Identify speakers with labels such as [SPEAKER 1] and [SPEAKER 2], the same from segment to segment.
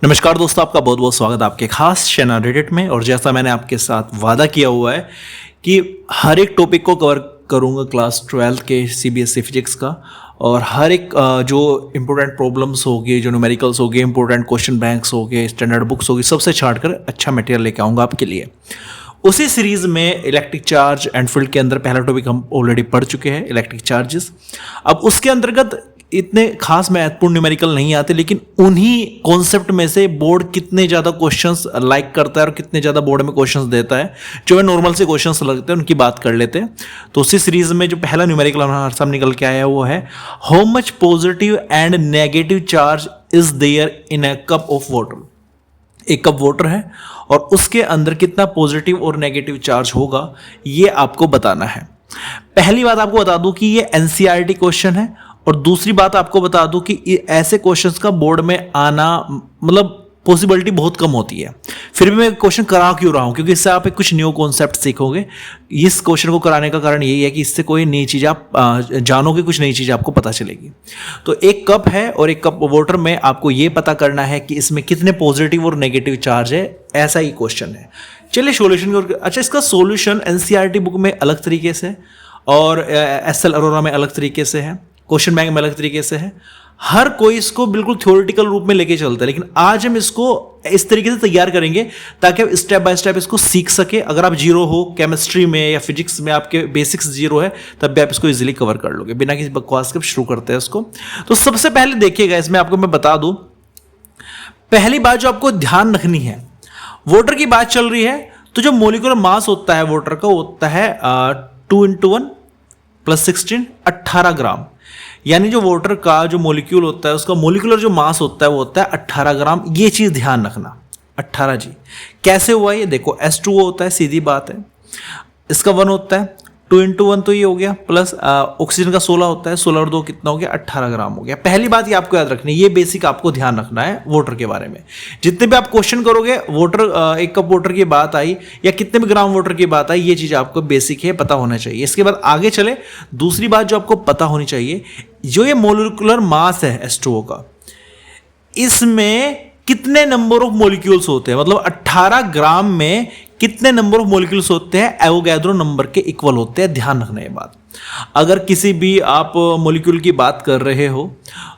[SPEAKER 1] नमस्कार दोस्तों, आपका बहुत बहुत स्वागत है आपके खास चैनल रेडिट में। और जैसा मैंने आपके साथ वादा किया हुआ है कि हर एक टॉपिक को कवर करूंगा क्लास 12 के सीबीएसई फिजिक्स का, और हर एक जो इंपॉर्टेंट प्रॉब्लम्स हो गए, जो न्यूमेरिकल्स हो गए, इंपॉर्टेंट क्वेश्चन बैंक्स हो गए, स्टैंडर्ड बुक्स हो गई, सबसे छाट कर अच्छा मटेरियल लेके आऊँगा आपके लिए। उसी सीरीज में इलेक्ट्रिक चार्ज एंड फील्ड के अंदर पहला टॉपिक हम ऑलरेडी पढ़ चुके हैं, इलेक्ट्रिक चार्जेस। अब उसके अंतर्गत इतने खास महत्वपूर्ण न्यूमेरिकल नहीं आते, लेकिन उन्हीं कॉन्सेप्ट में से बोर्ड कितने ज़्यादा क्वेश्चंस लाइक करता है और कितने ज़्यादा बोर्ड में क्वेश्चंस देता है, जो है नॉर्मल से क्वेश्चंस लगते हैं, उनकी बात कर लेते हैं। तो उसी सीरीज में जो पहला न्यूमेरिकल हमारे सामने निकल के आया वो है how much positive and negative charge is there in a cup of water. एक कप वाटर है और उसके अंदर कितना पॉजिटिव और नेगेटिव चार्ज होगा, ये आपको बताना है। पहली बात आपको बता दूं कि ये एनसीईआरटी क्वेश्चन है, और दूसरी बात आपको बता दूं कि ऐसे क्वेश्चंस का बोर्ड में आना मतलब पॉसिबिलिटी बहुत कम होती है। फिर भी मैं क्वेश्चन करा क्यों रहा हूं, क्योंकि इससे आप एक कुछ न्यू कॉन्सेप्ट सीखोगे। इस क्वेश्चन को कराने का कारण यही है कि इससे कोई नई चीज़ आप जानोगे, कुछ नई चीज़ आपको पता चलेगी। तो एक कप है और एक कप वाटर में आपको ये पता करना है कि इसमें कितने पॉजिटिव और नेगेटिव चार्ज है, ऐसा ही क्वेश्चन है। चलिए सॉल्यूशन। अच्छा, इसका सॉल्यूशन एनसीईआरटी बुक में अलग तरीके से और एसएल अरोरा में अलग तरीके से है, क्वेश्चन बैंक में अलग तरीके से है। हर कोई इसको बिल्कुल थ्योरेटिकल रूप में लेके चलता है, लेकिन आज हम इसको इस तरीके से तैयार करेंगे ताकि आप स्टेप बाय स्टेप इसको सीख सके। अगर आप जीरो हो केमिस्ट्री में या फिजिक्स में, आपके बेसिक्स जीरो है, तब भी आप इसको इजीली कवर कर लोगे। बिना किसी बकवास के शुरू करते हैं इसको। तो सबसे पहले देखिएगा, इसमें आपको मैं बता दूं, पहली बात जो आपको ध्यान रखनी है, वाटर की बात चल रही है, तो जो मोलिकुलर मास होता है वाटर का, वो होता है 2 × 1 + 16 18 ग्राम। यानी जो वाटर का जो मॉलिक्यूल होता है, उसका मोलिकुलर जो मास होता है वो होता है 18 ग्राम। ये चीज़ ध्यान रखना, 18 जी। कैसे हुआ ये देखो, H2O होता है, सीधी बात है। इसका 1 होता है, 2 × 1 तो ये हो गया, प्लस ऑक्सीजन का 16 होता है, 16 और 2 कितना हो गया, 18 ग्राम हो गया। पहली बात ये आपको याद रखनी है, ये बेसिक आपको ध्यान रखना है वाटर के बारे में। जितने भी आप क्वेश्चन करोगे, वाटर एक कप वाटर की बात आई या कितने भी ग्राम वाटर की बात आई, ये चीज़ आपको बेसिक है, पता होना चाहिए। इसके बाद आगे चले, दूसरी बात जो आपको पता होनी चाहिए, जो ये मोलिकुलर मास है H2O का, इसमें कितने नंबर ऑफ मॉलिक्यूल्स होते हैं, मतलब 18 ग्राम में कितने नंबर ऑफ मॉलिक्यूल्स होते हैं, एवोगैड्रो नंबर के इक्वल होते हैं। ध्यान रखना ये बात। अगर किसी भी आप मॉलिक्यूल की बात कर रहे हो,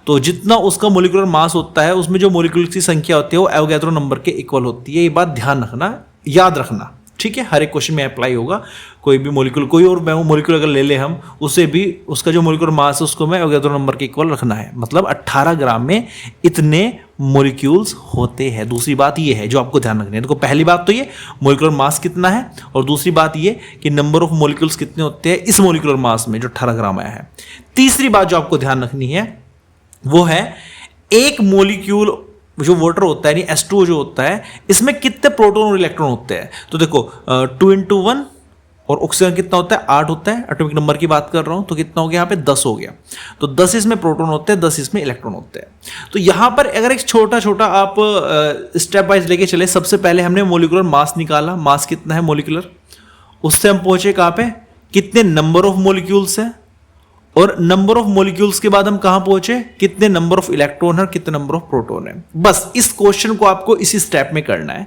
[SPEAKER 1] तो जितना उसका मॉलिक्यूलर मास होता है, उसमें जो मॉलिक्यूल्स की संख्या होती है वो एवोगैड्रो नंबर के इक्वल होती है। ये बात ध्यान रखना, याद रखना, ठीक है। हर एक क्वेश्चन में अप्लाई होगा। कोई भी मॉलिक्यूल, कोई और मॉलिक्यूल अगर ले ले हम, उसे भी उसका जो मॉलिक्यूलर मास है उसको मैं एवोगैड्रो नंबर के इक्वल रखना है। मतलब 18 ग्राम में इतने मॉलिक्यूल्स होते हैं। दूसरी बात ये है जो आपको ध्यान रखनी है। देखो, पहली बात तो ये मॉलिक्यूलर मास कितना है, और दूसरी बात ये कि नंबर ऑफ मॉलिक्यूल्स कितने होते हैं इस मॉलिक्यूलर मास में जो 18 ग्राम आया है। तीसरी बात जो आपको ध्यान रखनी है वो है एक मॉलिक्यूल जो वाटर होता है, यानी H2O जो होता है, इसमें कितने प्रोटॉन और इलेक्ट्रॉन होते हैं। तो देखो 2 × 1 और ऑक्सीजन कितना होता है, 8 होता है। एटॉमिक नंबर की बात कर रहा हूं, तो कितना हो गया यहाँ पे 10 हो गया। तो 10 इसमें प्रोटॉन होते हैं, 10 इसमें इलेक्ट्रॉन होते हैं। तो यहाँ पर अगर एक छोटा छोटा आप स्टेप वाइज लेके चले, सबसे पहले हमने मोलिकुलर मास निकाला, मास कितना है मोलिकुलर, उससे हम पहुंचे कहाँ पे, कितने नंबर ऑफ मोलिक्यूल्स है, और नंबर ऑफ मॉलिक्यूल्स के बाद हम कहां पहुंचे, कितने नंबर ऑफ इलेक्ट्रॉन है और कितने नंबर ऑफ प्रोटॉन है। बस इस क्वेश्चन को आपको इसी स्टेप में करना है।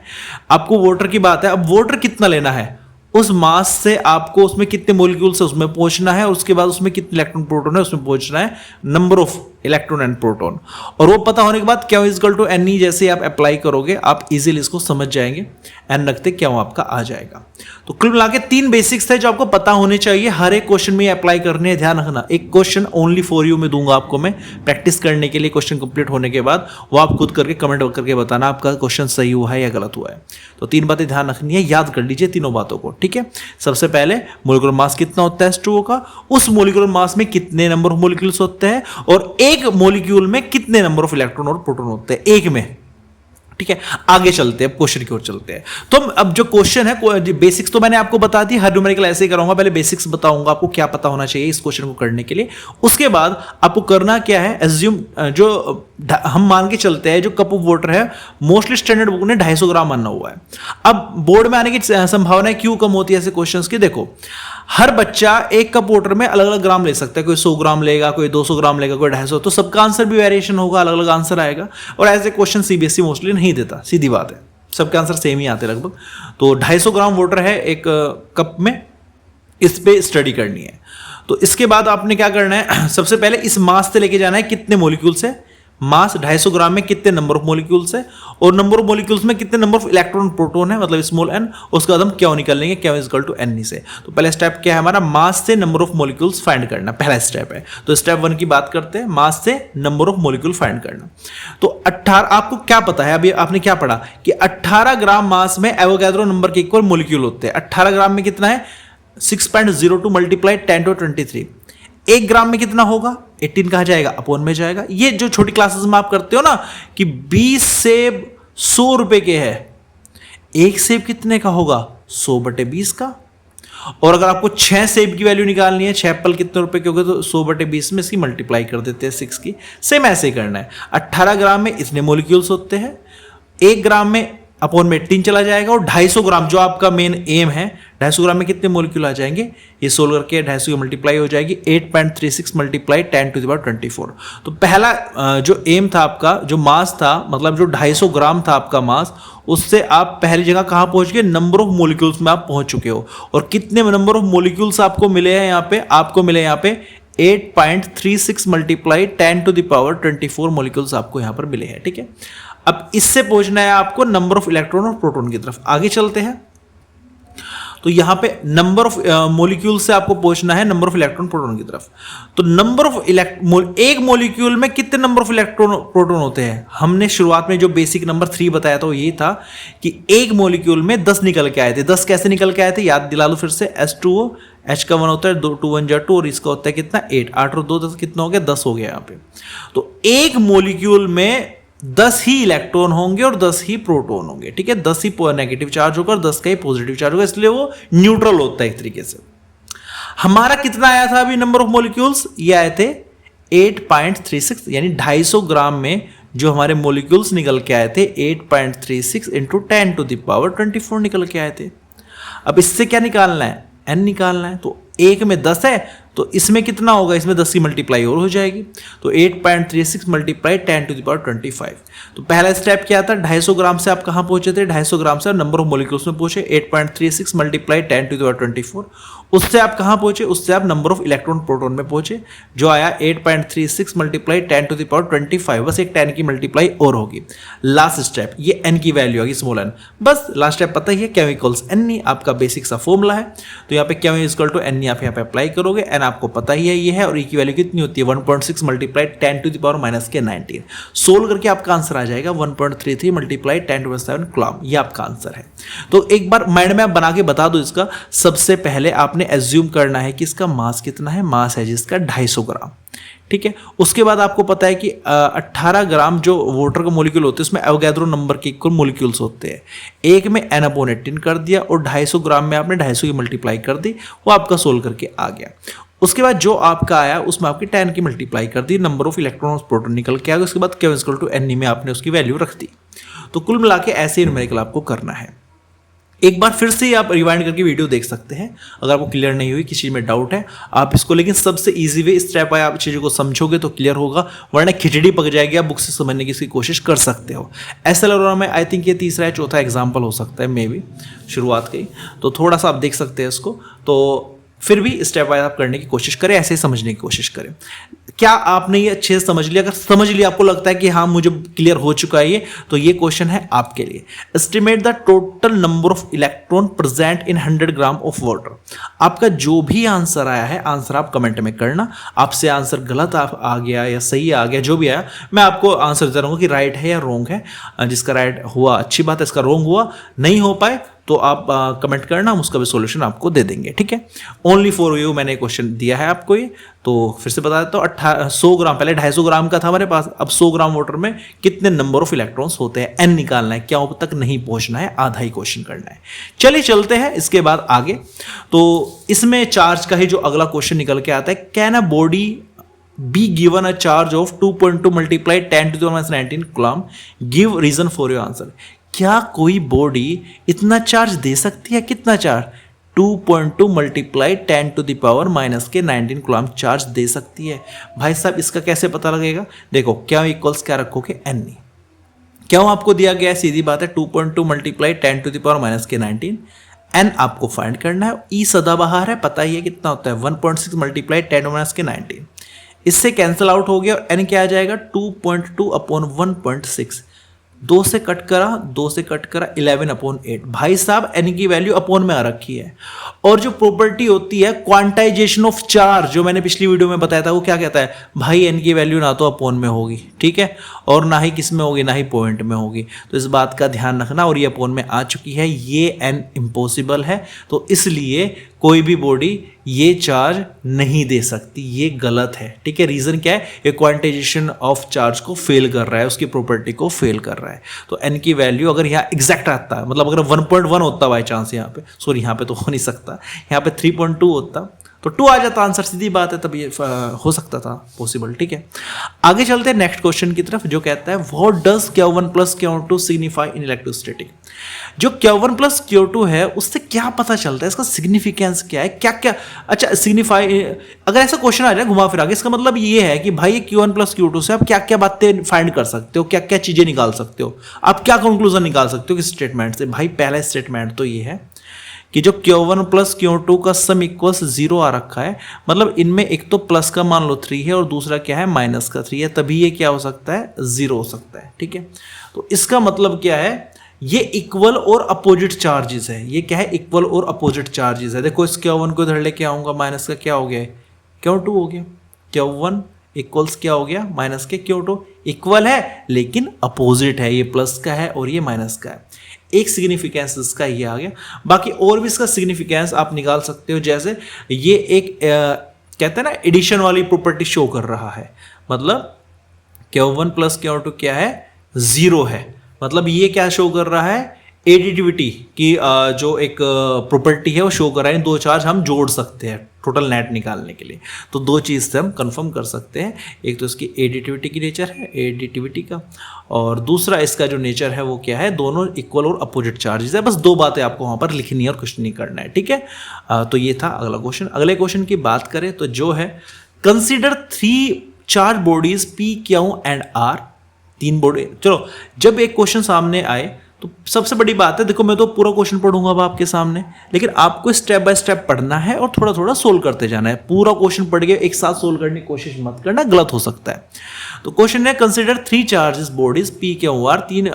[SPEAKER 1] आपको वाटर की बात है, अब वाटर कितना लेना है, उस मास से आपको उसमें कितने मॉलिक्यूल्स है उसमें पहुंचना है, और उसके बाद उसमें कितने इलेक्ट्रॉन प्रोटॉन है उसमें पहुंचना है, number of electron and proton. और वो पता होने के बाद क्या इक्वल टू NE जैसे आप अप्लाई करोगे, आप इजीली इसको समझ जाएंगे। एन रखते क्या आपका आ जाएगा। तो कुल मिला के 3 बेसिक्स थे जो आपको पता होने चाहिए, हर एक क्वेश्चन में अप्लाई करने हैं। ध्यान रखना, एक क्वेश्चन ओनली फॉर यू में दूंगा आपको मैं प्रैक्टिस करने के लिए। क्वेश्चन कंप्लीट होने के बाद वो आप खुद करके कमेंट करके बताना आपका क्वेश्चन सही हुआ है या गलत हुआ है। तो 3 बातें ध्यान रखनी है, याद कर लीजिए तीनों बातों को, ठीक है। सबसे पहले मोलिकुलर मास कितना होता है H2O का, उस मोलिकुलर मास में कितने नंबर ऑफ मोलिक्यूल्स होते हैं, और एक मोलिक्यूल में कितने नंबर ऑफ इलेक्ट्रॉन और प्रोटॉन होते हैं, एक में, ठीक है। आगे चलते हैं, अब क्वेश्चन की ओर चलते हैं। तो अब जो क्वेश्चन है, बेसिक्स तो मैंने आपको बता दी, हर न्यूमेरिकल ऐसे ही कराऊंगा। पहले बेसिक्स बताऊंगा आपको क्या पता होना चाहिए इस क्वेश्चन को करने के लिए। उसके बाद आपको करना क्या है, एज्यूम जो हम मान के चलते हैं जो कप ऑफ वाटर है, मोस्टली स्टैंडर्ड बुक ने 250 ग्राम माना हुआ है। अब बोर्ड में आने की संभावना क्यों कम होती है ऐसे क्वेश्चन की, देखो हर बच्चा एक कप वाटर में अलग अलग ग्राम ले सकता है, कोई 100 ग्राम लेगा, कोई 200 ग्राम लेगा, कोई 250, तो सबका आंसर भी वेरिएशन होगा, अलग अलग आंसर आएगा। और ऐसे क्वेश्चन सीबीएसई मोस्टली नहीं देता, सीधी बात है, सबके आंसर सेम ही आते लगभग। तो 250 ग्राम वाटर है एक कप में, इस पे स्टडी करनी है। तो इसके बाद आपने क्या करना है, सबसे पहले इस मास से लेके जाना है कितने मॉलिक्यूल्स है, मास 250 ग्राम में कितने नंबर ऑफ मॉलिक्यूल्स है, और नंबर ऑफ मॉलिक्यूल्स में कितने नंबर ऑफ इलेक्ट्रॉन प्रोटॉन है, मतलब स्मॉल एन। उसके बाद हम क्यों निकल लेंगे, क्यों इज इक्वल टू एन से। तो पहला स्टेप क्या है हमारा, मास से नंबर ऑफ मॉलिक्यूल्स फाइंड करना, पहला स्टेप है। तो स्टेप 1 की बात करते हैं, मास से नंबर ऑफ मॉलिक्यूल फाइंड करना। तो 18, आपको क्या पता है, अभी आपने क्या पढ़ा कि 18 ग्राम मास में एवोगैड्रो नंबर के इक्वल मॉलिक्यूल होते हैं। 18 ग्राम में कितना है, 6.02 मल्टीप्लाई 10⁻23। 1 ग्राम में कितना होगा, 18 कहा जाएगा, अपॉन में जाएगा। ये जो छोटी क्लासेस में आप करते हो ना कि 20 सेब 100 रुपए के है, 1 सेब कितने का होगा, 100/20 का। और अगर आपको 6 सेब की वैल्यू निकालनी है, 6 एप्पल कितने रुपए के हो गए, तो 100/20 में इसकी मल्टीप्लाई कर देते हैं 6 की। सेम ऐसे ही करना है, 18 ग्राम में इतने मॉलिक्यूल्स होते हैं, 1 ग्राम में अपॉन में 18 चला जाएगा, और 250 ग्राम जो आपका मेन एम है, 250 ग्राम में कितने मॉलिक्यूल आ जाएंगे, ये सोल्व करके 250 की मल्टीप्लाई हो जाएगी 8.36 मल्टीप्लाई 10⁻24। तो पहला जो एम था आपका, जो मास था, मतलब जो 250 ग्राम था आपका मास, उससे आप पहली जगह कहाँ पहुंच गए, नंबर ऑफ मॉलिक्यूल्स में आप पहुंच चुके हो। और कितने नंबर ऑफ मॉलिक्यूल्स आपको मिले हैं यहाँ पे, आपको मिले यहाँ पे 8.36 मल्टीप्लाई 10⁻24 मॉलिक्यूल्स आपको यहाँ पर मिले हैं, ठीक है। अब इससे पहुंचना है आपको नंबर ऑफ इलेक्ट्रॉन और प्रोटॉन की तरफ। आगे चलते हैं, तो यहां पे नंबर ऑफ मॉलिक्यूल से आपको पहुंचना है नंबर ऑफ इलेक्ट्रॉन प्रोटॉन की तरफ। तो नंबर ऑफ एक मॉलिक्यूल में कितने नंबर ऑफ इलेक्ट्रॉन प्रोटॉन होते हैं, हमने शुरुआत में जो बेसिक नंबर 3 बताया था वो यही था कि एक मॉलिक्यूल में 10 निकल के आए थे। 10 कैसे निकल के आए थे, याद दिला लो फिर से। H2O, H का 1 होता है 2 1 जा 2, और इसका होता है कितना 8, 8 और 2 10 कितना हो गया, 10 हो गया यहाँ पे। तो एक मॉलिक्यूल में 10 ही इलेक्ट्रॉन होंगे और 10 ही प्रोटॉन होंगे, ठीक है। 10 ही नेगेटिव चार्ज होगा और 10 का ही पॉजिटिव चार्ज होगा, इसलिए वो न्यूट्रल होता है एक तरीके से। हमारा कितना आया था अभी नंबर ऑफ मॉलिक्यूल्स, ये आए थे 8.36, यानी 250 ग्राम में जो हमारे मॉलिक्यूल्स निकल के आए थे 8.36 इंटू 10⁻24 निकल के आए थे। अब इससे क्या निकालना है, n निकालना है। तो एक में 10 है, तो इसमें कितना होगा, इसमें 10 की मल्टीप्लाई और हो जाएगी। तो 8.36 मल्टीप्लाई 10⁻25। तो पहला स्टेप क्या था, 250 ग्राम से आप कहाँ पहुंचे थे, 250 ग्राम से नंबर ऑफ मॉलिक्यूल्स में पहुंचे, 8.36 मल्टीप्लाई 10⁻24। उससे आप कहाँ पहुंचे, उससे आप नंबर ऑफ इलेक्ट्रॉन प्रोटॉन में पहुंचे, जो आया 8.36 मल्टीप्लाई 10⁻25। बस एक 10 की मल्टीप्लाई और होगी। लास्ट स्टेप, ये n की वैल्यू होगी, स्मॉल n। बस लास्ट स्टेप पता ही है, केमिकल्स n आपका बेसिक सा फॉर्मूला है। तो यहाँ पे केम इक्वल टू n आप यहाँ पे अप्लाई करोगे, n आपको पता ही है ये है, और e की वैल्यू कितनी होती है 1.6 मल्टीप्लाई 10⁻⁻19। सोल्व करके आपका आंसर आ जाएगा 1.33 मल्टीप्लाई 10⁻7 कूलम, ये आपका आंसर है। तो एक बार माइंड में आप बना के बता दो इसका। सबसे पहले आपने एज्यूम करना है कि इसका मास कितना है, मास है जिसका 250 ग्राम, ठीक है। उसके बाद आपको पता है कि 18 ग्राम जो वाटर का मॉलिक्यूल होते हैं उसमें एवोगैड्रो नंबर के इक्वल मॉलिक्यूल्स होते हैं। एक में n/18 कर दिया, और 250 ग्राम में आपने 250 की मल्टीप्लाई कर दी, वो आपका सोल्व करके आ गया। उसके बाद जो आपका आया उसमें आपकी 10 की मल्टीप्लाई कर दी, नंबर ऑफ इलेक्ट्रॉन और प्रोटॉन निकल के आ गया। उसके बाद Q इक्वल टू n में आपने उसकी वैल्यू रख दी। तो कुल मिला के ऐसे ही न्यूमेरिकल आपको करना है। एक बार फिर से आप रिवाइंड करके वीडियो देख सकते हैं अगर आपको क्लियर नहीं हुई, किसी चीज़ में डाउट है आप इसको, लेकिन सबसे इजी वे स्टेप है, आप चीज़ों को समझोगे तो क्लियर होगा, वरना खिचड़ी पक जाएगी। आप बुक से समझने की इसकी कोशिश कर सकते हो। SLR में आई थिंक ये तीसरा या चौथा एग्जाम्पल हो सकता है, मे बी शुरुआत की, तो थोड़ा सा आप देख सकते हैं इसको। तो फिर भी स्टेप वाइज आप करने की कोशिश करें, ऐसे ही समझने की कोशिश करें। क्या आपने ये अच्छे से समझ लिया? अगर समझ लिया, आपको लगता है कि हाँ मुझे क्लियर हो चुका है ये, तो ये क्वेश्चन है आपके लिए। Estimate the total number of electron present in 100 gram of water. आपका जो भी आंसर आया है, आंसर आप कमेंट में करना। आपसे आंसर गलत आ गया या सही आ गया, जो भी आया, मैं आपको आंसर दे रहा हूँ कि राइट है या रॉन्ग है। जिसका राइट हुआ अच्छी बात है, इसका रॉन्ग हुआ नहीं हो पाए तो आप कमेंट करना, हम उसका भी सॉल्यूशन आपको दे देंगे, ठीक है। ओनली फॉर यू मैंने क्वेश्चन दिया है आपको ये, तो फिर से बता देता हूँ। 100 ग्राम, पहले 250 ग्राम का था हमारे पास, अब 100 ग्राम वाटर में कितने नंबर ऑफ इलेक्ट्रॉन्स होते हैं, n निकालना है, क्या तक नहीं पहुंचना है, आधा ही क्वेश्चन करना है। चलिए चलते हैं इसके बाद आगे। तो इसमें चार्ज का ही जो अगला क्वेश्चन निकल के आता है, can a body be given a charge of 2.2 multiply 10⁻19 coulomb, give reason for your answer. क्या कोई बॉडी इतना चार्ज दे सकती है? कितना charge? 2.2 multiply 10 to the power minus के 19 कूलम चार्ज दे सकती है। भाई साहब इसका कैसे पता लगेगा? देखो क्या इक्वल्स क्या रखोगे, n। क्यों आपको दिया गया है, सीधी बात है, 2.2 multiply 10 to the power minus के 19, n आपको फाइंड करना है। ई सदाबहार है, पता ही है कितना होता है, 1.6 मल्टीप्लाई 10 माइनस के 19, इससे कैंसिल आउट हो गया और n क्या आ जाएगा 2.2 अपॉन 1.6, 2 से कट करा 11 अपॉन 8। भाई साहब n की वैल्यू अपॉन में आ रखी है। और जो प्रॉपर्टी होती है क्वांटाइजेशन ऑफ चार्ज, जो मैंने पिछली वीडियो में बताया था, वो क्या कहता है भाई n की वैल्यू ना तो अपॉन में होगी, ठीक है, और ना ही किस में होगी, ना ही पॉइंट में होगी। तो इस बात का ध्यान रखना। और ये अपॉन में आ चुकी है, ये n इम्पॉसिबल है, तो इसलिए कोई भी बॉडी ये चार्ज नहीं दे सकती, ये गलत है, ठीक है। रीजन क्या है, ये क्वांटाइजेशन ऑफ चार्ज को फेल कर रहा है, उसकी प्रॉपर्टी को फेल कर रहा है। तो n की वैल्यू अगर यहाँ एग्जैक्ट आता है, मतलब अगर 1.1 होता बाई चांस यहाँ पे, सॉरी यहाँ पे तो हो नहीं सकता, यहाँ पे 3.2 होता तो 2 आ जाता आंसर, सीधी बात है, तब ये हो सकता था पॉसिबल, ठीक है। आगे चलते हैं नेक्स्ट क्वेश्चन की तरफ, जो कहता है what does Q1 plus Q2 signify in electrostatic. जो Q1 प्लस Q2 है उससे क्या पता चलता है, इसका सिग्निफिकेंस क्या है, क्या क्या, अच्छा सिग्निफाई, अगर ऐसा क्वेश्चन आ जाए घुमा फिरा के, इसका मतलब ये है कि भाई Q1 प्लस Q2 से आप क्या क्या बातें फाइंड कर सकते हो, क्या क्या चीजें निकाल सकते हो, आप क्या कंक्लूजन निकाल सकते हो किस स्टेटमेंट से। भाई पहला स्टेटमेंट तो ये है कि जो Q1 प्लस Q2 का सम इक्वल्स 0 आ रखा है, मतलब इनमें एक तो प्लस का मान लो 3 है और दूसरा क्या है माइनस का 3 है, तभी ये क्या हो सकता है 0 हो सकता है, ठीक है। तो इसका मतलब क्या है, ये इक्वल और अपोजिट चार्जेस है, ये क्या है इक्वल और अपोजिट चार्जेस है। देखो इस Q1 को इधर लेके आऊंगा, माइनस का क्या हो गया Q2 हो गया, Q1 इक्वल्स क्या हो गया माइनस के Q2, इक्वल है लेकिन अपोजिट है, ये प्लस का है और ये माइनस का है। एक सिग्निफिकेंस इसका ये आ गया। बाकी और भी इसका सिग्निफिकेंस आप निकाल सकते हो, जैसे ये एक कहते हैं ना एडिशन वाली प्रॉपर्टी शो कर रहा है, मतलब Q1 प्लस Q2 क्या है 0 है, मतलब ये क्या शो कर रहा है एडिटिविटी की जो एक प्रॉपर्टी है वो शो कर रहा है, दो चार्ज हम जोड़ सकते हैं टोटल नेट निकालने के लिए। तो दो चीज़ से हम कंफर्म कर सकते हैं, एक तो इसकी एडिटिविटी की नेचर है, एडिटिविटी का, और दूसरा इसका जो नेचर है वो क्या है, दोनों इक्वल और अपोजिट चार्जेस है। बस दो बातें आपको वहाँ पर लिखनी है और कुछ नहीं करना है, ठीक है। तो ये था अगला क्वेश्चन। अगले क्वेश्चन की बात करें तो जो है consider 3 charge bodies P, Q and R, 3 body. चलो जब एक क्वेश्चन सामने आए तो सबसे बड़ी बात है, देखो मैं तो पूरा क्वेश्चन पढ़ूंगा अब आपके सामने, लेकिन आपको स्टेप बाय स्टेप पढ़ना है और थोड़ा थोड़ा सोल्व करते जाना है। पूरा क्वेश्चन पढ़ के एक साथ सोल्व करने की कोशिश मत करना, गलत हो सकता है। तो क्वेश्चन है consider 3 charges bodies P, Q, R, 3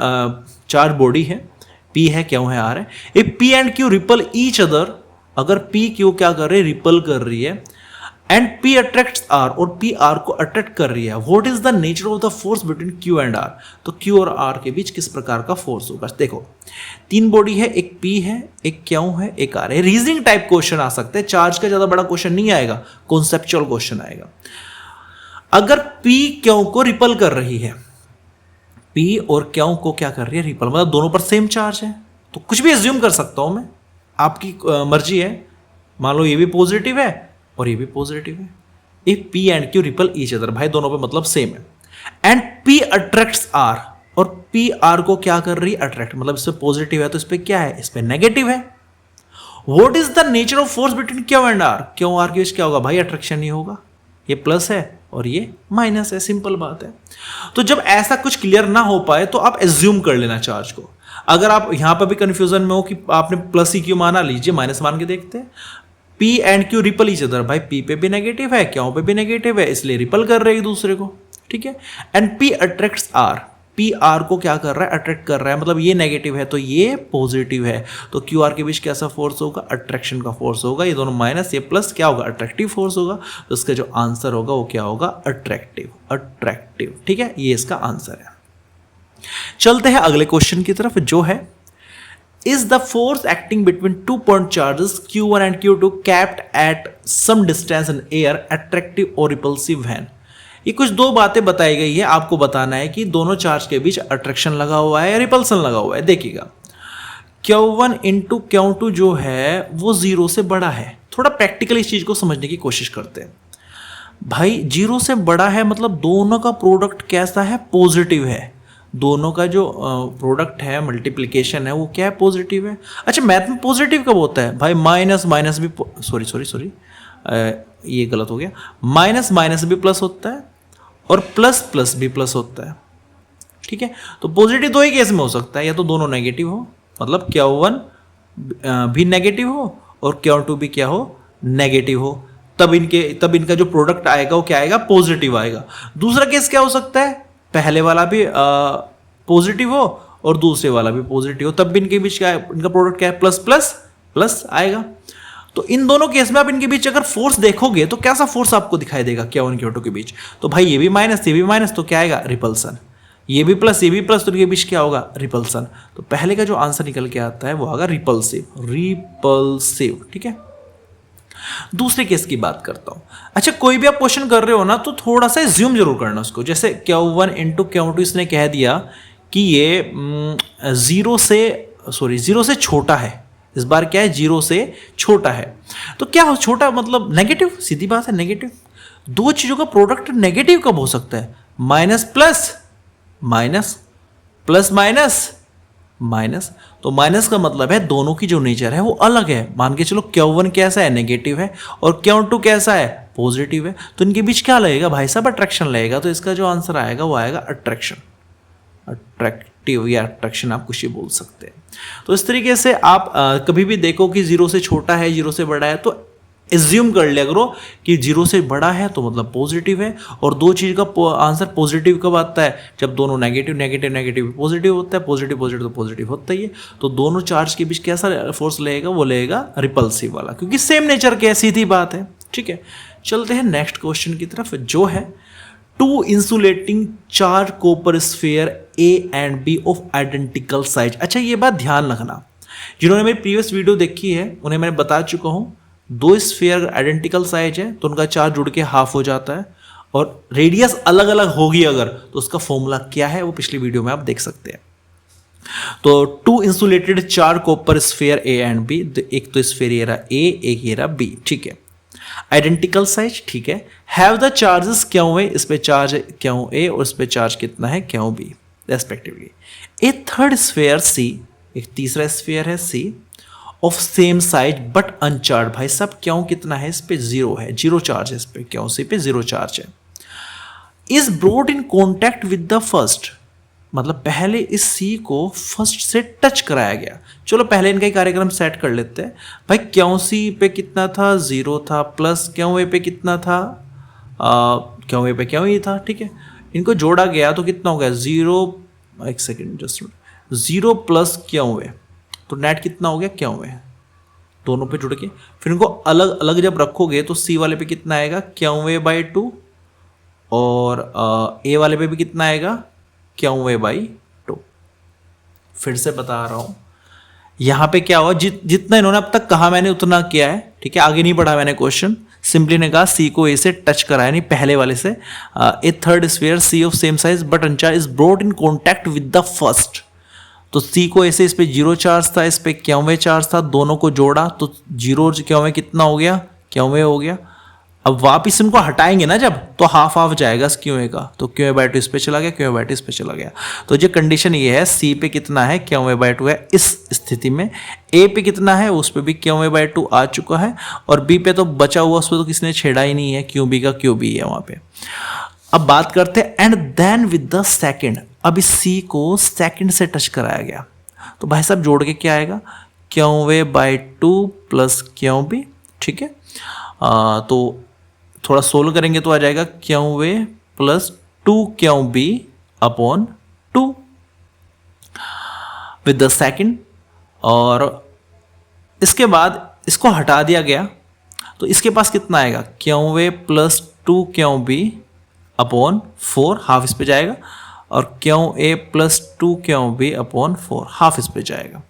[SPEAKER 1] charge body है, P है, Q है, R है। If P and Q ripple each other, अगर P Q क्या कर रही है रिपल कर रही है, एंड P अट्रैक्ट्स R और P R को अट्रैक्ट कर रही है, what is the nature of the force between Q and R। तो Q और R के बीच किस प्रकार का फोर्स होगा। देखो 3 बॉडी है, एक P है, एक Q है, एक R है। रीजनिंग टाइप क्वेश्चन आ सकते हैं, चार्ज का ज्यादा बड़ा क्वेश्चन नहीं आएगा, कॉन्सेप्चुअल क्वेश्चन आएगा। अगर P Q को रिपल कर रही है, P और Q को क्या कर रही है रिपल, मतलब दोनों पर सेम चार्ज है, तो कुछ भी एज्यूम कर सकता हूं मैं, आपकी मर्जी है। मान लो ये भी पॉजिटिव है और ये भी पॉजिटिव है। If P and Q ripple each other, भाई दोनों पे मतलब सेम है, एंड P अट्रैक्ट्स R और P R को क्या कर रही है अट्रैक्ट, मतलब इस पे पॉजिटिव है तो इस पे क्या है, इस पे नेगेटिव है। What is the nature of force between Q and R, Q R के बीच क्या होगा भाई अट्रैक्शन ही होगा, ये प्लस है और ये माइनस है, सिंपल बात है। तो जब ऐसा कुछ क्लियर ना हो पाए तो आप एज्यूम कर लेना चार्ज को। अगर आप यहां पर भी कंफ्यूजन में हो कि आपने प्लस ही क्यों माना, लीजिए माइनस मान के देखते हैं। P and Q ripple each other, भाई P पे भी नेगेटिव है, Q पे भी नेगेटिव है, इसलिए रिपल कर रहे हैं एक दूसरे को, ठीक है। And P attracts R, P R को क्या कर रहा है अट्रैक्ट कर रहा है, मतलब ये नेगेटिव है तो ये पॉजिटिव है, तो Q R के बीच कैसा फोर्स होगा अट्रैक्शन का फोर्स होगा, ये दोनों माइनस ये प्लस क्या होगा अट्रैक्टिव फोर्स होगा। तो इसका जो आंसर होगा वो क्या होगा अट्रैक्टिव, अट्रैक्टिव, ठीक है, ये इसका आंसर है। चलते हैं अगले क्वेश्चन की तरफ, जो है is the force acting between 2 point charges Q1 and Q2 kept at some distance in air attractive or repulsive when। ये कुछ दो बातें बताई गई है, आपको बताना है कि दोनों चार्ज के बीच अट्रैक्शन लगा हुआ है या रिपल्सन लगा हुआ है। देखिएगा Q1 इंटू Q2 जो है वो 0 से बड़ा है। थोड़ा प्रैक्टिकली इस चीज को समझने की कोशिश करते हैं। भाई 0 से बड़ा है मतलब दोनों का प्रोडक्ट कैसा है पॉजिटिव है, दोनों का जो प्रोडक्ट है, मल्टीप्लिकेशन है, वो क्या है, पॉजिटिव है। अच्छा, मैथ में पॉजिटिव कब होता है भाई? माइनस माइनस भी, सॉरी ये गलत हो गया, माइनस माइनस भी प्लस होता है और प्लस प्लस भी प्लस होता है, ठीक है। तो पॉजिटिव दो ही केस में हो सकता है, या तो दोनों नेगेटिव हो, मतलब Q1 भी नेगेटिव हो और Q2 भी क्या हो, नेगेटिव हो, तब इनका जो प्रोडक्ट आएगा वो क्या आएगा, पॉजिटिव आएगा। दूसरा केस क्या हो सकता है, पहले वाला भी पॉजिटिव हो और दूसरे वाला भी पॉजिटिव हो, तब भी इनके बीच क्या है, इनका प्रोडक्ट क्या है, प्लस प्लस प्लस आएगा। तो इन दोनों केस में आप इनके बीच अगर फोर्स देखोगे तो कैसा फोर्स आपको दिखाई देगा Q1 Q2 के बीच? तो भाई ये भी माइनस तो क्या आएगा, रिपल्सन। ये भी प्लस तो इनके बीच क्या होगा, रिपल्सन। तो पहले का जो आंसर निकल के आता है वो आएगा रिपल्सिव, ठीक है। दूसरे केस की बात करता हूं। अच्छा, कोई भी आप क्वेश्चन कर रहे हो ना तो थोड़ा सा ज्यूम जरूर करना उसको। जैसे Q1 इंटू Q2 इसने कह दिया कि ये जीरो से छोटा है। इस बार क्या है, जीरो से छोटा है। तो क्या हो, छोटा मतलब नेगेटिव, सीधी बात है, नेगेटिव। दो चीजों का प्रोडक्ट नेगेटिव कब हो सकता है? Minus plus minus, plus minus minus. तो माइनस का मतलब है दोनों की जो नेचर है वो अलग है। मान के चलो Q1 कैसा है, नेगेटिव है, और Q2 कैसा है, पॉजिटिव है। तो इनके बीच क्या लगेगा भाई साहब, अट्रैक्शन लगेगा। तो इसका जो आंसर आएगा वो आएगा अट्रैक्शन, अट्रैक्टिव या अट्रैक्शन, आप कुछ ही बोल सकते हैं। तो इस तरीके से आप कभी भी देखो कि जीरो से छोटा है, जीरो से बड़ा है, तो एज्यूम कर लिया करो कि जीरो से बड़ा है तो मतलब पॉजिटिव है। और दो चीज का आंसर पॉजिटिव कब आता है, जब दोनों नेगेटिव नेगेटिव नेगेटिव पॉजिटिव होता है, पॉजिटिव पॉजिटिव तो पॉजिटिव होता ही है। तो दोनों चार्ज के बीच कैसा फोर्स लगेगा, वो लगेगा रिपल्सिव वाला, क्योंकि सेम नेचर के, सीधी बात है, ठीक है। चलते हैं नेक्स्ट क्वेश्चन की तरफ, जो है two insulating charge copper sphere A and B of identical size. अच्छा, ये बात ध्यान रखना, जिन्होंने मेरी प्रीवियस वीडियो देखी है उन्हें मैंने बता चुका हूं, दो स्फीयर आइडेंटिकल साइज है तो उनका चार्ज जुड़ के हाफ हो जाता है, और रेडियस अलग अलग होगी अगर, तो उसका फॉर्मूला क्या है वो पिछली वीडियो में आप देख सकते हैं। तो टू इंसुलेटेड चार copper sphere A and B, एक तो स्फीयर ये रहा A, एक ये रहा B, ठीक है। आइडेंटिकल साइज, ठीक है। Have the charges Q A, इस पे चार्ज Q A और इस पे चार्ज कितना है, Q B रेस्पेक्टिवली। ए थर्ड स्फीयर C, एक तीसरा स्फीयर है C of same size but अनचार्ज। भाई साहब क्यों कितना है, इस पे जीरो है, जीरो चार्ज है इस पे, क्यों सी पे जीरो चार्ज है। Is brought in contact with the first, मतलब पहले इस सी को फर्स्ट से टच कराया गया। चलो पहले इनका ही कार्यक्रम सेट कर लेते हैं। भाई क्यों सी पे कितना था, जीरो था, प्लस क्यों ए पे कितना था, क्यों ए पे क्यों ही था, ठीक है। इनको जोड़ा गया तो कितना हो गया, जीरो, एक सेकेंड जस्ट, जीरो प्लस क्यों ए, तो नेट कितना हो गया, क्यों है, दोनों पे जुड़ के। फिर इनको अलग अलग जब रखोगे तो सी वाले पे कितना आएगा, क्यों ए बाई टू, और ए वाले पे भी कितना आएगा, क्यों ए बाई टू। फिर से बता रहा हूं, यहां पे क्या हुआ, जितना इन्होंने अब तक कहा मैंने उतना किया है, ठीक है। आगे नहीं बढ़ा मैंने क्वेश्चन, सिंपली ने कहा सी को ए से टच कराया, नहीं पहले वाले से। A third sphere C of same size but uncharged is brought in contact with the first. तो सी को ऐसे, इस पे जीरो चार्ज था, इस पे क्यों चार्ज था, दोनों को जोड़ा तो जीरो क्यों कितना हो गया, क्यों हो गया। अब वापिस इनको हटाएंगे ना जब, तो हाफ हाफ जाएगा क्यों का, तो क्यों बाई टू इस पे चला गया, क्यों बाई टू इस पे चला गया। तो जो कंडीशन ये है, सी पे कितना है, क्यों बाई टू है इस स्थिति में, ए पे कितना है, उस पे भी क्यों बाई टू आ चुका है, और बी पे तो बचा हुआ, उस पर तो किसी ने छेड़ा ही नहीं है, क्यों बी का क्यों बी है वहां पे। अब बात करते हैं and then with the second. अब इस सी को सेकंड से टच कराया गया, तो भाई साहब जोड़ के क्या आएगा, q way by two plus क्यों बी, ठीक है। तो थोड़ा सोल्व करेंगे तो आ जाएगा q a plus two q b upon two with the second, और इसके बाद इसको हटा दिया गया तो इसके पास कितना आएगा, q a plus two q b upon four, half इस पे जाएगा, और q a plus two q b upon four, half इस पे जाएगा,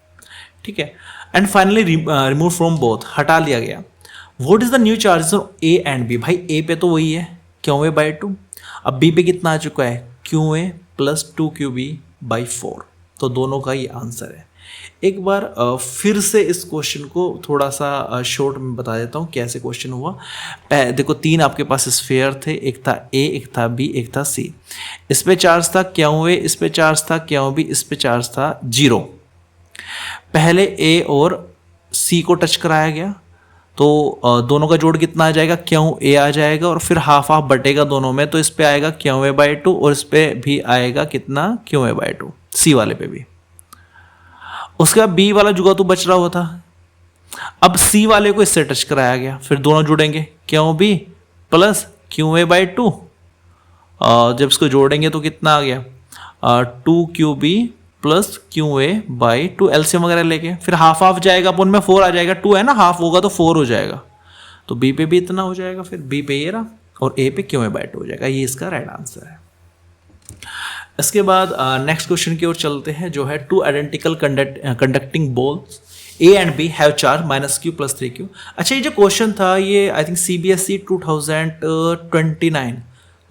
[SPEAKER 1] ठीक है। And finally remove from both, हटा लिया गया। What is the new charges of a and b. भाई ए पे तो वही है, क्यों ए बाई टू, अब बी पे कितना आ चुका है, q a plus two q B by four. तो दोनों का ये आंसर है। एक बार फिर से इस क्वेश्चन को थोड़ा सा शॉर्ट में बता देता हूँ कैसे क्वेश्चन हुआ। देखो 3 आपके पास स्फीयर थे, एक था ए, एक था बी, एक था सी। इस पे चार्ज था क्यों ए, इस पे चार्ज था क्यों बी, इस पे चार्ज था 0। पहले ए और सी को टच कराया गया तो दोनों का जोड़ कितना आ जाएगा, क्यों ए आ जाएगा, और फिर हाफ हाफ बटेगा दोनों में, तो इस पे आएगा क्यों ए बाई 2 और इस पे भी आएगा कितना, क्यों ए बाई 2, सी वाले पे भी। उसके बाद बी वाला जुगा तो बच रहा हुआ था, अब सी वाले को इससे टच कराया गया, फिर दोनों जुड़ेंगे क्यों बी प्लस क्यों ए बाई 2, जब इसको जोड़ेंगे तो कितना आ गया 2 q b plus q a by 2, LCM वगैरह लेके फिर हाफ हाफ जाएगा, अपन में 4 आ जाएगा, 2 है ना, हाफ होगा तो 4 हो जाएगा, तो बी पे भी इतना हो जाएगा, फिर बी पे ये रहा और ए पे क्यू ए बाई 2 हो जाएगा। ये इसका राइट आंसर है। इसके बाद नेक्स्ट क्वेश्चन की ओर चलते हैं, जो है 2 identical conducting balls a and b have charge -q + 3q। अच्छा, ये जो क्वेश्चन था ये आई थिंक CBSE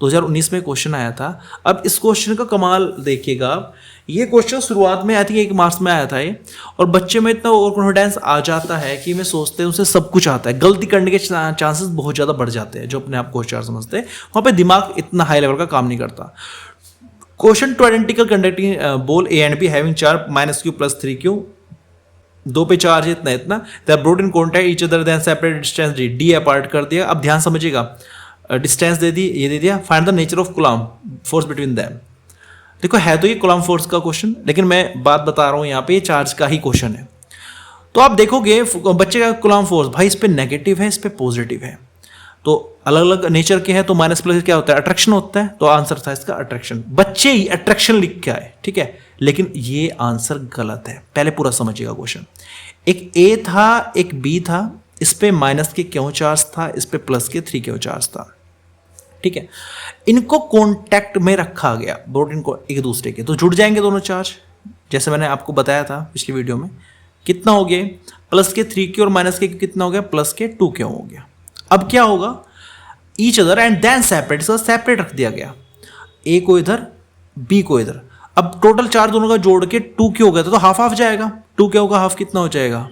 [SPEAKER 1] 2019 में क्वेश्चन आया था। अब इस क्वेश्चन का कमाल देखिएगा, ये क्वेश्चन शुरुआत में आई थिंक 1 मार्क्स में आया था ये, और बच्चे में इतना ओवर कॉन्फिडेंस आ जाता है कि मैं सोचते हैं उसे सब कुछ आता है, गलती करने के चांसेस बहुत ज़्यादा बढ़ जाते हैं। जो अपने आप को होशियार समझते हैं वहाँ पे दिमाग इतना हाई लेवल का काम नहीं करता। Question 2 identical conducting ball a and b having charge -q + 3q, 2 पे चार्ज इतना इतना, they are brought in contact each other then separate distance d apart कर दिया। अब ध्यान समझिएगा, डिस्टेंस दे दी, ये दे दिया, find the nature of coulomb force between them. देखो है तो ये कूलम्ब फोर्स का क्वेश्चन, लेकिन मैं बात बता रहा हूँ यहाँ पे, ये चार्ज का ही क्वेश्चन है। तो आप देखोगे बच्चे का कूलम्ब फोर्स, भाई इस पे नेगेटिव है, इस पे पॉजिटिव है, तो अलग अलग नेचर के हैं, तो माइनस प्लस क्या होता है, अट्रैक्शन होता है, तो आंसर था इसका अट्रैक्शन। बच्चे ही अट्रैक्शन लिख के आए, ठीक है, लेकिन ये आंसर गलत है। पहले पूरा समझिएगा क्वेश्चन, एक ए था एक बी था, इस पे माइनस के क्यों चार्ज था, इस पे प्लस के 3 क्यों चार्ज था, ठीक है। इनको कांटेक्ट में रखा गया, बोर्ड इनको एक दूसरे के, तो जुड़ जाएंगे दोनों चार्ज, जैसे मैंने आपको बताया था पिछली वीडियो में। कितना हो गया, प्लस के 3 के और माइनस के कितना हो गया, प्लस के 2 क्यों हो गया। अब क्या होगा, each other and then separate, इसका सेपरेट रख दिया गया, ए को इधर बी को इधर। अब टोटल चार्ज दोनों का जोड़ के 2 क्यों हो गया, तो हाफ हाफ जाएगा, 2 क्या होगा, हाफ कितना हो जाएगा,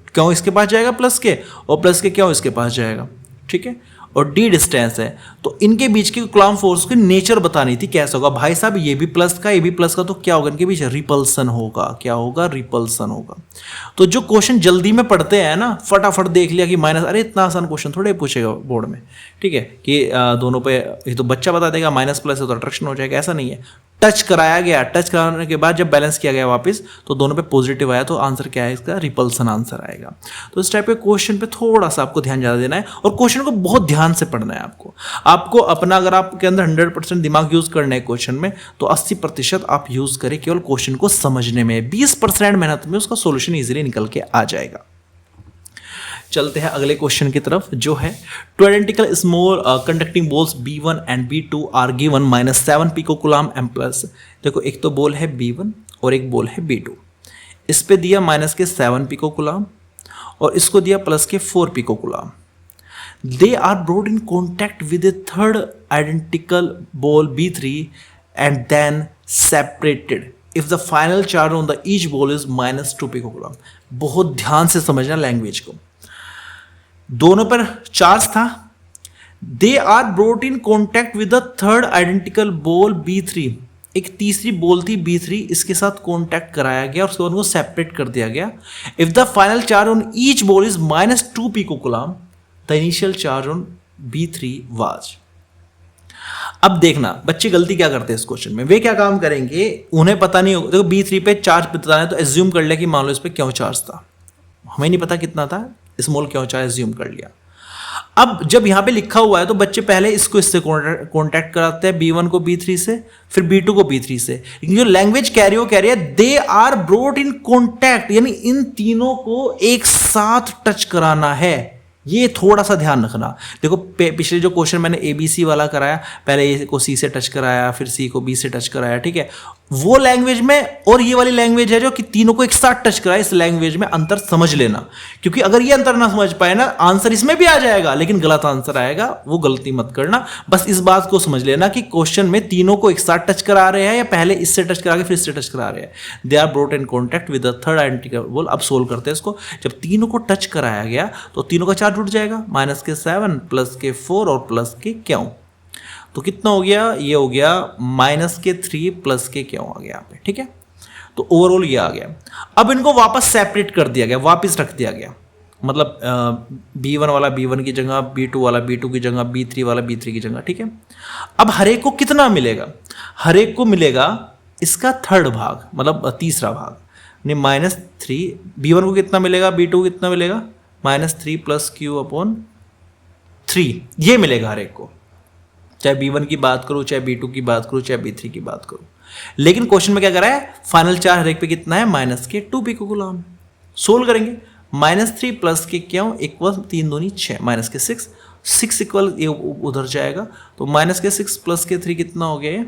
[SPEAKER 1] क्यों इसके पास जाएगा प्लस के, और प्लस के क्यों इसके पास जाएगा, ठीक है। और डी डिस्टेंस है, तो इनके बीच की कूलम्ब फोर्स की नेचर बतानी थी कैसा होगा। भाई साहब ये भी प्लस का, ये भी प्लस का, तो क्या होगा इनके बीच, रिपल्सन होगा। क्या होगा, रिपल्सन होगा। तो जो क्वेश्चन जल्दी में पढ़ते हैं ना, फटाफट देख लिया कि माइनस, अरे इतना आसान क्वेश्चन थोड़े पूछेगा बोर्ड में, ठीक है, कि दोनों पे ये तो बच्चा बता देगा माइनस प्लस है तो अट्रैक्शन हो जाएगा, ऐसा नहीं है। टच कराया गया, टच कराने के बाद जब बैलेंस किया गया वापस, तो दोनों पे पॉजिटिव आया, तो आंसर क्या है इसका, रिपल्सन आंसर आएगा। तो इस टाइप के क्वेश्चन पे थोड़ा सा आपको ध्यान ज़्यादा देना है, और क्वेश्चन को बहुत ध्यान से पढ़ना है आपको अपना, अगर आपके अंदर 100% दिमाग यूज करना है क्वेश्चन में, तो 80% आप यूज करें केवल क्वेश्चन को समझने में, 20% मेहनत में उसका सॉल्यूशन इजीली निकल के आ जाएगा। चलते हैं अगले क्वेश्चन की तरफ, जो है 2 identical small conducting balls B1 and B2 are given -7 picocoulomb एम प्लस। देखो एक तो बॉल है B1 और एक बॉल है B2, इस पे दिया माइनस के 7 पिकोकूलम्ब और इसको दिया प्लस के 4 picocoulomb. They are brought in contact with a third identical ball B3 and then separated if the final charge on the each ball is -2 picocoulomb. बहुत ध्यान से समझना लैंग्वेज को, दोनों पर चार्ज था, they are brought in contact with the third identical ball B3, एक तीसरी बॉल थी B3, इसके साथ कॉन्टैक्ट कराया गया और उसके बाद उनको सेपरेट कर दिया गया। If the final charge on each ball is -2 picocoulomb, the initial charge on B3 was. अब देखना बच्चे गलती क्या करते हैं इस क्वेश्चन में, वे क्या काम करेंगे, उन्हें पता नहीं होगा, देखो B3 पे चार्ज बताना है तो एज्यूम कर लिया कि मान लो इस पे क्यों चार्ज था, हमें नहीं पता कितना था, स्मॉल क्यों चार्ज एज्यूम कर लिया। अब जब यहां पे लिखा हुआ है तो बच्चे पहले इसको इससे कॉन्टैक्ट कराते हैं, B1 को B3 से, फिर B2 को B3 से। लेकिन जो लैंग्वेज कह रही है they are brought in contact, यानी इन तीनों को एक साथ टच कराना है, ये थोड़ा सा ध्यान रखना। देखो पिछले जो क्वेश्चन मैंने ABC वाला कराया, पहले A को C से टच कराया, फिर C को B से टच कराया, ठीक है, वो लैंग्वेज में और ये वाली लैंग्वेज है जो कि तीनों को एक साथ टच कराए, इस लैंग्वेज में अंतर समझ लेना, क्योंकि अगर ये अंतर ना समझ पाए ना, आंसर इसमें भी आ जाएगा लेकिन गलत आंसर आएगा, वो गलती मत करना। बस इस बात को समझ लेना कि क्वेश्चन में तीनों को एक साथ टच करा रहे हैं या पहले इससे टच करा के फिर इससे टच करा रहे हैं। They are brought in contact with the third identical. अब सोल्व करते हैं इसको। जब तीनों को टच कराया गया तो तीनों का चार्ज जुड़ जाएगा, -7 +4 और +Q। तो कितना हो गया, ये हो गया -3 +Q आ गया यहाँ पे, ठीक है। तो ओवरऑल ये आ गया। अब इनको वापस सेपरेट कर दिया गया, वापस रख दिया गया, मतलब B1 वाला B1 की जगह, B2 वाला B2 की जगह, B3 वाला B3 की जगह, ठीक है। अब हर एक को कितना मिलेगा, हर एक को मिलेगा इसका थर्ड भाग, मतलब तीसरा भाग, यानी -3। B1 को कितना मिलेगा, B2 को कितना मिलेगा, -3 +Q/3, ये मिलेगा हर एक को, चाहे B1 की बात करूँ, चाहे B2 की बात करूँ, चाहे B3 की बात करूँ। लेकिन क्वेश्चन में क्या करा है, फाइनल चार्ज हर एक पे कितना है, -2 पिकोकूलम। सोल्व करेंगे, -3 +Q = 3 दूनी 6, -6, 6 इक्वल ये उधर जाएगा, तो -6 +Q3 कितना हो गया,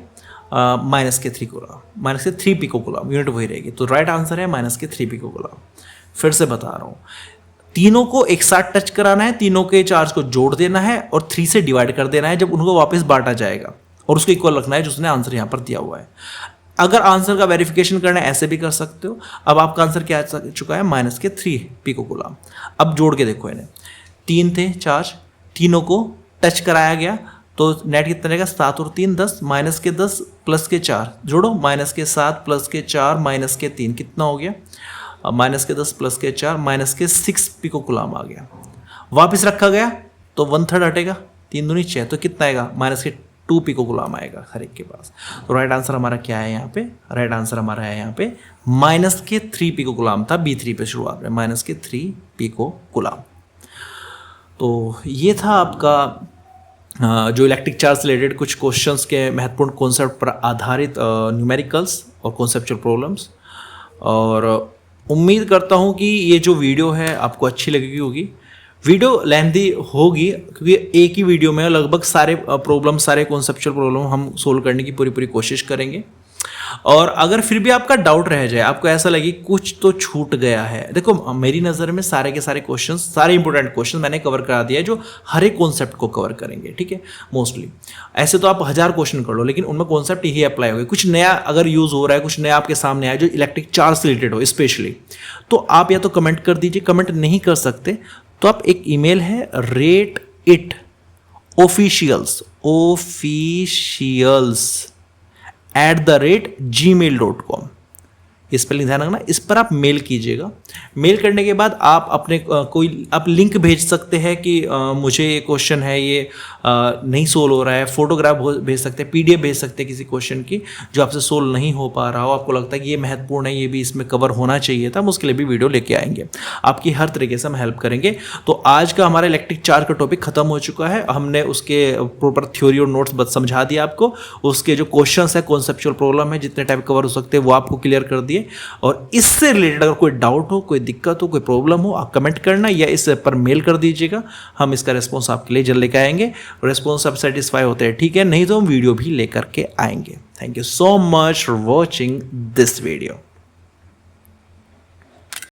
[SPEAKER 1] -3 पिकोकूलम, यूनिट वही रहेगी। तो राइट आंसर है -3 पिकोकूलम। फिर से बता रहा हूँ, तीनों को एक साथ टच कराना है, तीनों के चार्ज को जोड़ देना है और 3 से डिवाइड कर देना है जब उनको वापस बांटा जाएगा, और उसको इक्वल रखना है जो उसने आंसर यहाँ पर दिया हुआ है। अगर आंसर का वेरिफिकेशन करना है ऐसे भी कर सकते हो। अब आपका आंसर क्या आ चुका है, -3 पिकोकूलम। अब जोड़ के देखो इन्हें, 3 थे चार्ज, तीनों को टच कराया गया, तो नेट कितना रहेगा, 7 और 3 10, -10 +Q4, जोड़ो, -7 +Q4 -Q3 कितना हो गया, -10 +Q4 -6 पिकोकूलम आ गया। वापस रखा गया तो 1/3 हटेगा, 3 दूनी 6, तो कितना आएगा, -2 पिकोकूलम आएगा हर एक के पास। तो राइट आंसर हमारा क्या है यहाँ पे, राइट आंसर हमारा है यहाँ पे -3 पिकोकूलम था, B3 पे शुरुआत में, -3 पिकोकूलम। तो ये था आपका जो इलेक्ट्रिक चार्ज से रिलेटेड कुछ क्वेश्चंस के महत्वपूर्ण कॉन्सेप्ट पर आधारित न्यूमेरिकल्स और कॉन्सेप्चुअल प्रॉब्लम्स। और उम्मीद करता हूँ कि ये जो वीडियो है आपको अच्छी लगेगी होगी। वीडियो लेंथी होगी क्योंकि एक ही वीडियो में लगभग सारे प्रॉब्लम, सारे कॉन्सेप्चुअल प्रॉब्लम हम सोल्व करने की पूरी कोशिश करेंगे। और अगर फिर भी आपका डाउट रह जाए, आपको ऐसा लगे कुछ तो छूट गया है, देखो मेरी नज़र में सारे के सारे क्वेश्चन, सारे इंपॉर्टेंट क्वेश्चन मैंने कवर करा दिया है जो हर एक कॉन्सेप्ट को कवर करेंगे, ठीक है। मोस्टली ऐसे तो आप 1000 क्वेश्चन कर लो, लेकिन उनमें कॉन्सेप्ट यही अप्लाई होगा। कुछ नया अगर यूज़ हो रहा है, कुछ नया आपके सामने आया जो इलेक्ट्रिक चार्ज से रिलेटेड हो स्पेशली, तो आप या तो कमेंट कर दीजिए। कमेंट नहीं कर सकते तो आप एक ईमेल है rateitofficials@gmail.com, इस पर ध्यान रखना, इस पर आप मेल कीजिएगा। मेल करने के बाद आप अपने कोई आप लिंक भेज सकते हैं कि मुझे ये क्वेश्चन है, ये नहीं सोल्व हो रहा है, फोटोग्राफ भेज सकते हैं, PDF भेज सकते हैं किसी क्वेश्चन की जो आपसे सोल्व नहीं हो पा रहा हो, आपको लगता है कि ये महत्वपूर्ण है, ये भी इसमें कवर होना चाहिए था, हम उसके लिए भी वीडियो लेके आएंगे, आपकी हर तरीके से हम हेल्प करेंगे। तो आज का हमारा इलेक्ट्रिक चार्ज का टॉपिक खत्म हो चुका है। हमने उसके प्रॉपर थ्योरी और नोट्स बस समझा दिया आपको, उसके जो क्वेश्चन है, कॉन्सेप्चुअल प्रॉब्लम है, जितने टाइप कवर हो सकते हैं वो आपको क्लियर कर दिए। और इससे रिलेटेड अगर कोई डाउट हो, कोई दिक्कत हो, कोई प्रॉब्लम हो, आप कमेंट करना या इस पर मेल कर दीजिएगा, हम इसका रिस्पॉन्स आपके लिए जल्द लेकर आएंगे। रिस्पॉन्स आप सेटिस्फाई होते हैं, ठीक है, नहीं तो हम वीडियो भी लेकर के आएंगे। Thank you so much for watching this video.